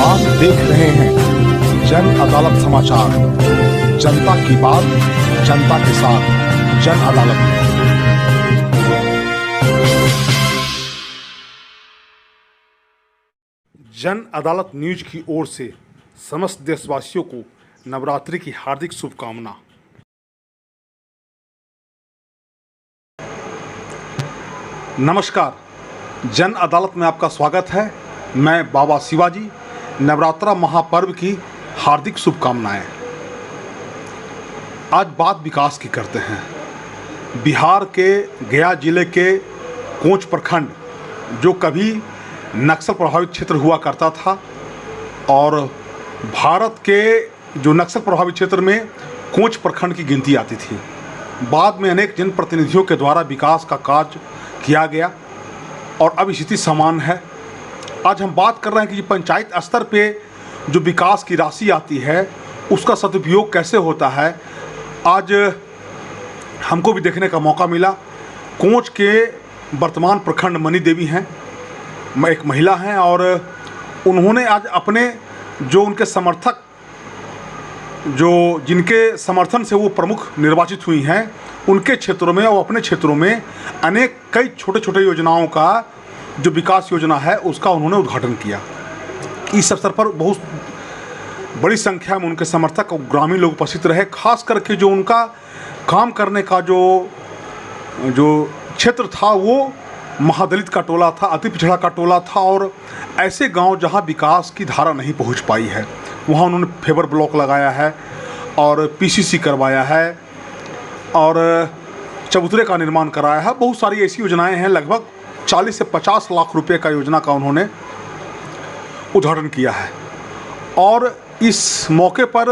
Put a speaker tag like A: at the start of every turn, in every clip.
A: आप देख रहे हैं जन अदालत समाचार। जनता की बात, जनता के साथ, जन अदालत। जन अदालत न्यूज की ओर से समस्त देशवासियों को नवरात्रि की हार्दिक शुभकामना। नमस्कार, जन अदालत में आपका स्वागत है। मैं बाबा शिवाजी। नवरात्रा महापर्व की हार्दिक शुभकामनाएं। आज बात विकास की करते हैं। बिहार के गया जिले के कोंच प्रखंड, जो कभी नक्सल प्रभावित क्षेत्र हुआ करता था, और भारत के जो नक्सल प्रभावित क्षेत्र में कोंच प्रखंड की गिनती आती थी। बाद में अनेक जनप्रतिनिधियों के द्वारा विकास का कार्य किया गया और अब स्थिति समान है। आज हम बात कर रहे हैं कि पंचायत स्तर पे जो विकास की राशि आती है उसका सदुपयोग कैसे होता है। आज हमको भी देखने का मौका मिला। कोंच के वर्तमान प्रखंड मनी देवी हैं, एक महिला हैं, और उन्होंने आज अपने जो उनके समर्थक, जो जिनके समर्थन से वो प्रमुख निर्वाचित हुई हैं, उनके क्षेत्रों में और अपने क्षेत्रों में अनेक कई छोटे छोटे योजनाओं का जो विकास योजना है उसका उन्होंने उद्घाटन किया। इस अवसर पर बहुत बड़ी संख्या में उनके समर्थक और ग्रामीण लोग उपस्थित रहे। खास करके जो उनका काम करने का जो क्षेत्र था वो महादलित का टोला था, अति पिछड़ा का टोला था, और ऐसे गांव जहां विकास की धारा नहीं पहुंच पाई है वहां उन्होंने फेवर ब्लॉक लगाया है और पीसीसी करवाया है और चबूतरे का निर्माण कराया है। बहुत सारी ऐसी योजनाएं हैं। लगभग 40 से 50 लाख रुपए का योजना का उन्होंने उद्घाटन किया है। और इस मौके पर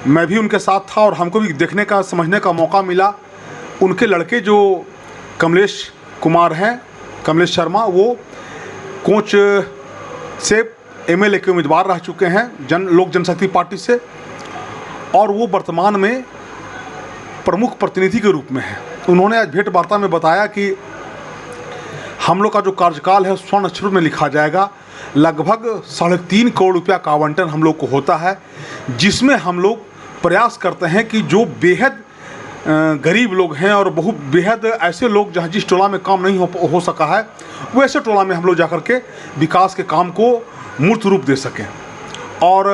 A: मैं भी उनके साथ था और हमको भी देखने का, समझने का मौका मिला। उनके लड़के जो कमलेश कुमार हैं, कमलेश शर्मा, वो कोंच से एमएलए के उम्मीदवार रह चुके हैं लोक जनशक्ति पार्टी से, और वो वर्तमान में प्रमुख प्रतिनिधि के रूप में है। उन्होंने आज भेंट वार्ता में बताया कि हम लोग का जो कार्यकाल है स्वर्ण अक्षरों में लिखा जाएगा। लगभग 3.5 करोड़ रुपया का आवंटन हम लोग को होता है, जिसमें हम लोग प्रयास करते हैं कि जो बेहद गरीब लोग हैं और बहुत बेहद ऐसे लोग जहाँ जिस टोला में काम नहीं हो सका है, वैसे टोला में हम लोग जाकर के विकास के काम को मूर्त रूप दे सकें। और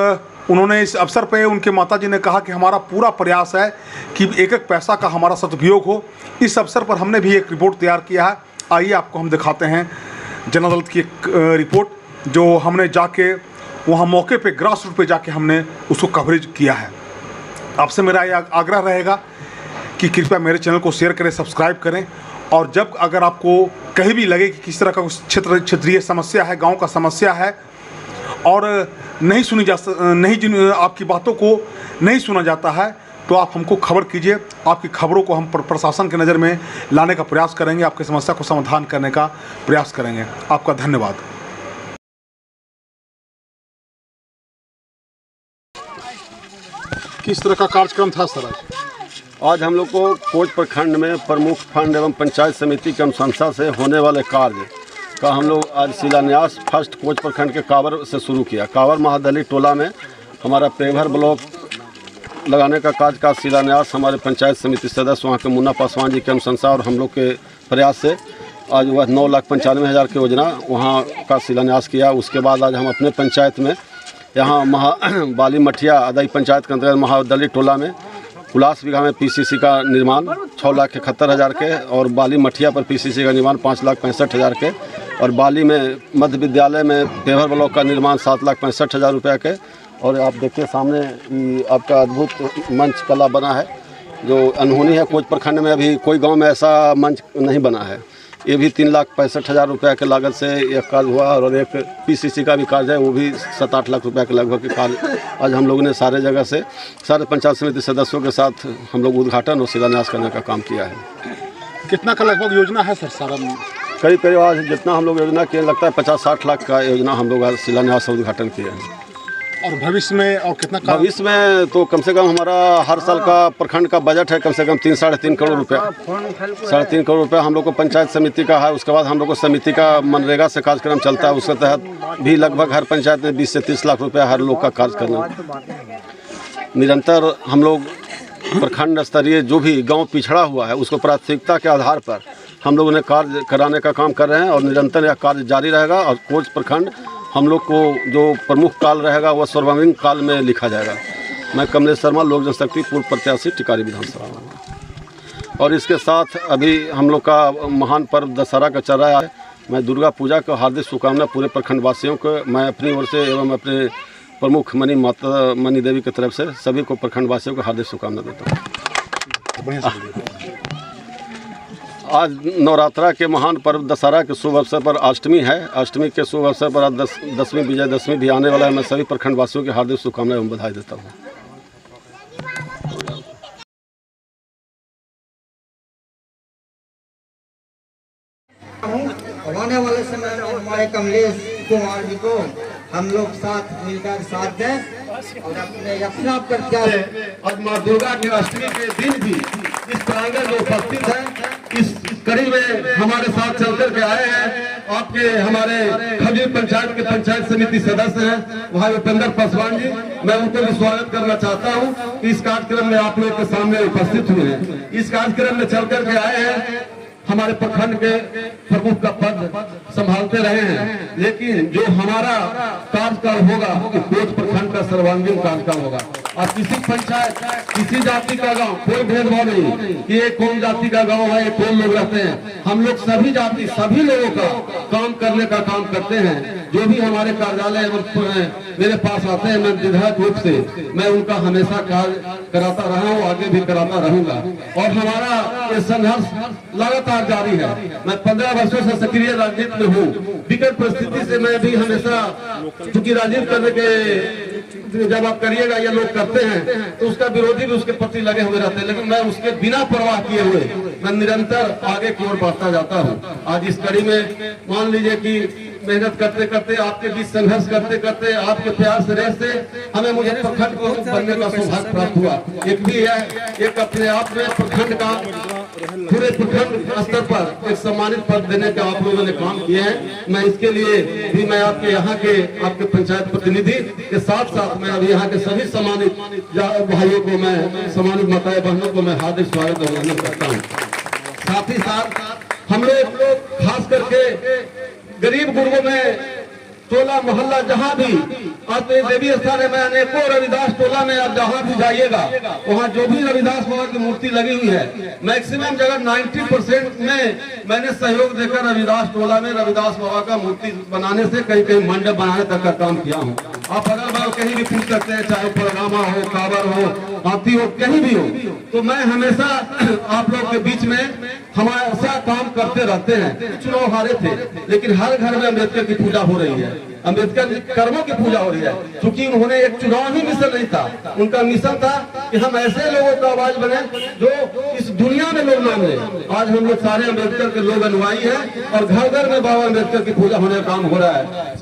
A: उन्होंने इस अवसर पे उनके माताजी ने कहा कि हमारा पूरा प्रयास है कि एक एक पैसा का हमारा सदुपयोग हो। इस अवसर पर हमने भी एक रिपोर्ट तैयार किया है। आइए आपको हम दिखाते हैं जन अदालत की एक रिपोर्ट, जो हमने जाके वहाँ मौके पे ग्रास रूट पे जाके हमने उसको कवरेज किया है। आपसे मेरा ये आग्रह रहेगा कि कृपया मेरे चैनल को शेयर करें, सब्सक्राइब करें, और जब अगर आपको कहीं भी लगे कि किस तरह का क्षेत्रीय समस्या है, गांव का समस्या है और आपकी बातों को नहीं सुना जाता है, तो आप हमको खबर कीजिए। आपकी खबरों को हम प्रशासन के नज़र में लाने का प्रयास करेंगे, आपकी समस्या को समाधान करने का प्रयास करेंगे। आपका धन्यवाद। किस तरह का कार्यक्रम था सर?
B: आज हम लोग को कोंच प्रखंड में प्रमुख फंड एवं पंचायत समिति की अनुशंसा से होने वाले कार्य का हम लोग आज शिलान्यास फर्स्ट कोंच प्रखंड के कावर से शुरू किया। कावर महादलित टोला में हमारा पेवर ब्लॉक लगाने का कार्य का शिलान्यास हमारे पंचायत समिति सदस्य वहाँ के मुन्ना पासवान जी की अनुशंसा और हम लोग के प्रयास से आज वह 9,95,000 की योजना वहाँ का शिलान्यास किया। उसके बाद आज हम अपने पंचायत में यहाँ बाली मठिया अदाई पंचायत के अंतर्गत महादलित टोला में 19 बीघा में पीसीसी का निर्माण 6,71,000 के, और बाली मठिया पर पीसीसी का निर्माण 5,65,000 के, और बाली में मध्य विद्यालय में पेवर ब्लॉक का निर्माण 7,65,000 रुपये के। और आप देखिए सामने आपका अद्भुत मंच कला बना है जो अनहोनी है। कोंच प्रखंड में अभी कोई गांव में ऐसा मंच नहीं बना है। ये भी 3,65,000 रुपये के लागत से यह कार्य हुआ, और एक पीसीसी का भी कार्य है, वो भी 7-8 लाख रुपये के लगभग के कार्य आज हम लोगों ने सारे जगह से सारे पंचायत समिति सदस्यों के साथ हम लोग उद्घाटन और शिलान्यास करने का काम किया है।
A: कितना का लगभग योजना है सर? सारा
B: करीब आज जितना हम लोग योजना किए लगता है 50-60 लाख का योजना हम लोग आज शिलान्यास और उद्घाटन किए हैं।
A: और भविष्य में और कितना
B: भविष्य में तो कम से कम हमारा हर साल का प्रखंड का बजट है कम से कम 3-3.5 करोड़ रुपया। 3.5 करोड़ रुपया हम लोग को पंचायत समिति का है। उसके बाद हम लोग को समिति का मनरेगा से कार्यक्रम चलता है, उसके तहत भी लगभग हर पंचायत में 20 से 30 लाख रुपया हर लोग का कार्य करना। निरंतर हम लोग प्रखंड स्तरीय जो भी गांव पिछड़ा हुआ है उसको प्राथमिकता के आधार पर हम लोगों ने कार्य कराने का काम कर रहे हैं और निरंतर यह कार्य जारी रहेगा। और कोच प्रखंड हम लोग को जो प्रमुख काल रहेगा वह सर्वांगीण काल में लिखा जाएगा। मैं कमलेश शर्मा, लोक जनशक्ति पूर्व प्रत्याशी टिकारी विधानसभा में। और इसके साथ अभी हम लोग का महान पर्व दशहरा का चल रहा है। मैं दुर्गा पूजा का हार्दिक शुभकामना पूरे प्रखंड वासियों को मैं अपनी ओर से एवं अपने प्रमुख मनी देवी की तरफ से सभी को प्रखंड वासियों को हार्दिक शुभकामना देता हूँ। आज नवरात्रा के महान पर्व दशहरा के शुभ अवसर पर अष्टमी है। अष्टमी के शुभ अवसर पर आज दसवीं विजयदशमी भी आने वाला है। मैं सभी प्रखंड वासियों की हार्दिक शुभकामनाएं एवं बधाई देता हूँ।
C: आने वाले समय में हमारे कमलेश कुमार जी को हम लोग साथ मिलकर साथ दें और अपने अपना प्रत्याशी।
D: और माँ दुर्गा की अष्टमी के दिन भी इस प्रांगण में उपस्थित है। इस कड़ी में हमारे साथ चल करके आए हैं आपके हमारे खजूर पंचायत के पंचायत समिति सदस्य हैं भाई उपेंद्र पासवान जी। मैं उनको भी स्वागत करना चाहता हूं कि इस कार्यक्रम में आप लोग के सामने उपस्थित हुए हैं। इस कार्यक्रम में चल करके आए हैं, हमारे प्रखंड के प्रमुख का पद संभालते रहे हैं, लेकिन जो हमारा कार्यकाल होगा कि कोच प्रखंड का सर्वांगीण कार्यकाल होगा। और किसी पंचायत किसी जाति का गांव कोई भेदभाव नहीं कि ये कौन जाति का गांव है, ये कौन लोग रहते हैं। हम लोग सभी जाति सभी लोगों का काम करने का काम करते हैं। जो भी हमारे कार्यालय मेरे पास आते हैं, मैं विधायक रूप से मैं उनका हमेशा कार्य कराता रहा हूँ, आगे भी कराता रहूंगा। और हमारा ये संघर्ष लगातार जारी है। मैं 15 वर्षों से सक्रिय राजनीति में हूँ। विकट परिस्थिति से मैं भी हमेशा, चूंकि राजनीति करने के जब आप करिएगा ये लोग करते हैं तो उसका विरोधी भी उसके प्रति लगे हुए रहते हैं, लेकिन मैं उसके बिना परवाह किए हुए मैं निरंतर आगे की ओर बढ़ता जाता हूँ। आज इस कड़ी में मान लीजिए कि मेहनत करते करते आपके बीच संघर्ष करते करते आपके प्यार से हमें मुझे प्रखंड को बनने का सौभाग्य प्राप्त हुआ। एक भी है, एक अपने आप में प्रखंड का पूरे प्रखंड स्तर पर एक सम्मानित पद देने का आप लोगों ने काम किए हैं। मैं इसके लिए भी मैं आपके यहाँ के आपके पंचायत प्रतिनिधि के साथ साथ मैं अभी यहाँ के सभी सम्मानित भाइयों को मैं सम्मानित माताएं बहनों को मैं हार्दिक स्वागत और अभिनंदन करता हूँ। साथ ही साथ हम लोग खास करके गरीब गुरुओं में टोला मोहल्ला जहाँ भी आप देवी स्थान है, मैं अनेकों रविदास टोला में आप जहाँ भी जाइएगा वहाँ जो भी रविदास बाबा की मूर्ति लगी हुई है, मैक्सिमम जगह 90% में मैंने सहयोग देकर रविदास टोला में रविदास बाबा का मूर्ति बनाने से कहीं कहीं मंडप बनाने तक का काम किया हूँ। आप अगर बार कहीं भी पूछ सकते हैं, चाहे परगामा हो, काबर हो, हाथी हो, कहीं भी हो, तो मैं हमेशा आप लोग के बीच में हमेशा काम करते रहते हैं। चुनाव हारे थे लेकिन हर घर में अम्बेडकर की पूजा हो रही है, अम्बेडकर कर्मों की पूजा हो रही है। क्योंकि उन्होंने एक चुनाव ही मिशन नहीं था, उनका मिशन था कि हम ऐसे लोगों का आवाज बने जो इस दुनिया में लोग मान ले। आज हम लोग सारे अम्बेडकर के लोग अनुयायी हैं और घर घर में बाबा अम्बेडकर की पूजा होने का काम हो रहा है।